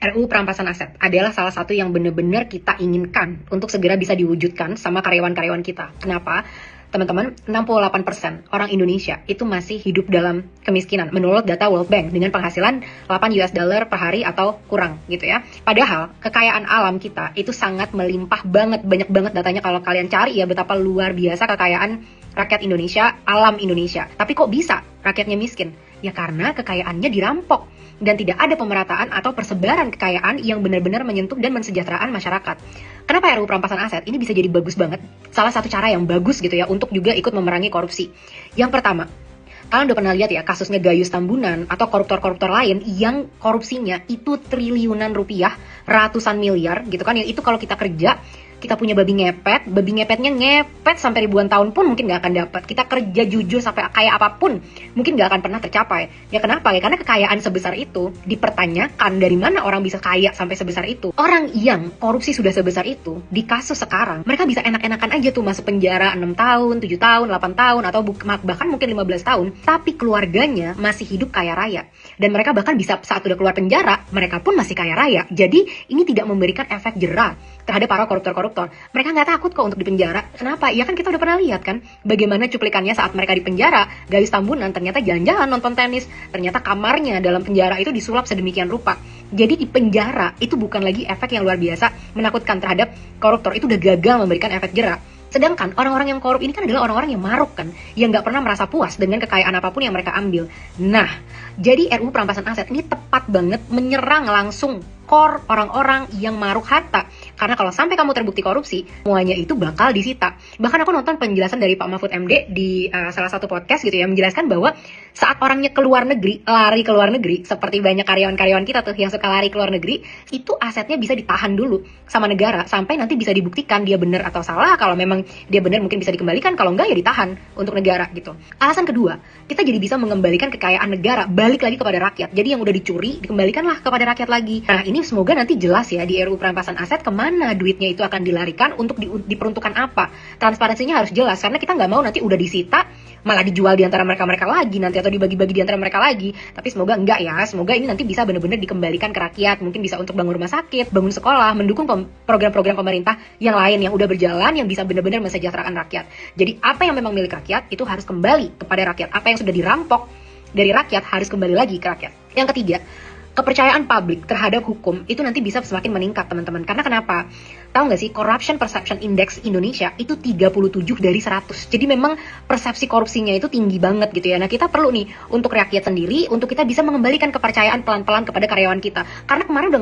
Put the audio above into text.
RUU perampasan aset adalah salah satu yang benar-benar kita inginkan untuk segera bisa diwujudkan sama karyawan-karyawan kita. Kenapa? Teman-teman, 68% orang Indonesia itu masih hidup dalam kemiskinan menurut data World Bank dengan penghasilan 8 US dollar per hari atau kurang gitu ya. Padahal kekayaan alam kita itu sangat melimpah banget, banyak banget datanya kalau kalian cari ya betapa luar biasa kekayaan rakyat Indonesia, alam Indonesia. Tapi kok bisa rakyatnya miskin? Ya karena kekayaannya dirampok dan tidak ada pemerataan atau persebaran kekayaan yang benar-benar menyentuh dan mensejahteraan masyarakat. Kenapa RUU perampasan aset ini bisa jadi bagus banget? Salah satu cara yang bagus gitu ya untuk juga ikut memerangi korupsi. Yang pertama, kalian udah pernah lihat ya kasusnya Gayus Tambunan atau koruptor-koruptor lain yang korupsinya itu triliunan rupiah, ratusan miliar gitu kan. Yang itu kalau kita kerja, kita punya babi ngepetnya ngepet sampai ribuan tahun pun mungkin gak akan dapat. Kita kerja jujur sampai kaya apapun, mungkin gak akan pernah tercapai. Ya kenapa? Ya karena kekayaan sebesar itu dipertanyakan dari mana orang bisa kaya sampai sebesar itu. Orang yang korupsi sudah sebesar itu, di kasus sekarang, mereka bisa enak-enakan aja tuh masuk penjara 6 tahun, 7 tahun, 8 tahun, atau bahkan mungkin 15 tahun. Tapi keluarganya masih hidup kaya raya. Dan mereka bahkan bisa saat udah keluar penjara, mereka pun masih kaya raya. Jadi ini tidak memberikan efek jera terhadap para koruptor-koruptor. Mereka nggak takut kok untuk dipenjara. Kenapa? Ya kan kita udah pernah lihat kan bagaimana cuplikannya saat mereka di penjara. Gayus Tambunan ternyata jalan-jalan nonton tenis. Ternyata kamarnya dalam penjara itu disulap sedemikian rupa. Jadi di penjara itu bukan lagi efek yang luar biasa menakutkan terhadap koruptor. Itu udah gagal memberikan efek jera. Sedangkan orang-orang yang korup ini kan adalah orang-orang yang maruk kan, yang nggak pernah merasa puas dengan kekayaan apapun yang mereka ambil. Nah, jadi RUU perampasan aset ini tepat banget menyerang langsung core orang-orang yang maruk harta. Karena kalau sampai kamu terbukti korupsi, semuanya itu bakal disita. Bahkan aku nonton penjelasan dari Pak Mahfud MD di salah satu podcast gitu ya, menjelaskan bahwa saat orangnya lari ke luar negeri, seperti banyak karyawan-karyawan kita tuh yang suka lari ke luar negeri, itu asetnya bisa ditahan dulu sama negara sampai nanti bisa dibuktikan dia benar atau salah. Kalau memang dia benar mungkin bisa dikembalikan, kalau enggak ya ditahan untuk negara gitu. Alasan kedua, kita jadi bisa mengembalikan kekayaan negara balik lagi kepada rakyat. Jadi yang udah dicuri dikembalikanlah kepada rakyat lagi. Nah, ini semoga nanti jelas ya di RUU perampasan aset kemana duitnya itu akan dilarikan, untuk diperuntukkan apa. Transparansinya harus jelas karena kita nggak mau nanti udah disita malah dijual di antara mereka lagi nanti atau dibagi-bagi di antara mereka lagi. Tapi semoga enggak ya. Semoga ini nanti bisa benar-benar dikembalikan ke rakyat. Mungkin bisa untuk bangun rumah sakit, bangun sekolah, mendukung program-program pemerintah yang lain yang udah berjalan yang bisa benar-benar mensejahterakan rakyat. Jadi apa yang memang milik rakyat itu harus kembali kepada rakyat. Apa yang sudah dirampok dari rakyat harus kembali lagi ke rakyat. Yang ketiga, kepercayaan publik terhadap hukum itu nanti bisa semakin meningkat teman-teman. Karena kenapa? Tahu nggak sih Corruption Perception Index Indonesia itu 37 dari 100. Jadi memang persepsi korupsinya itu tinggi banget gitu ya. Nah kita perlu nih untuk rakyat sendiri, untuk kita bisa mengembalikan kepercayaan pelan-pelan kepada karyawan kita. Karena kemarin udah nggak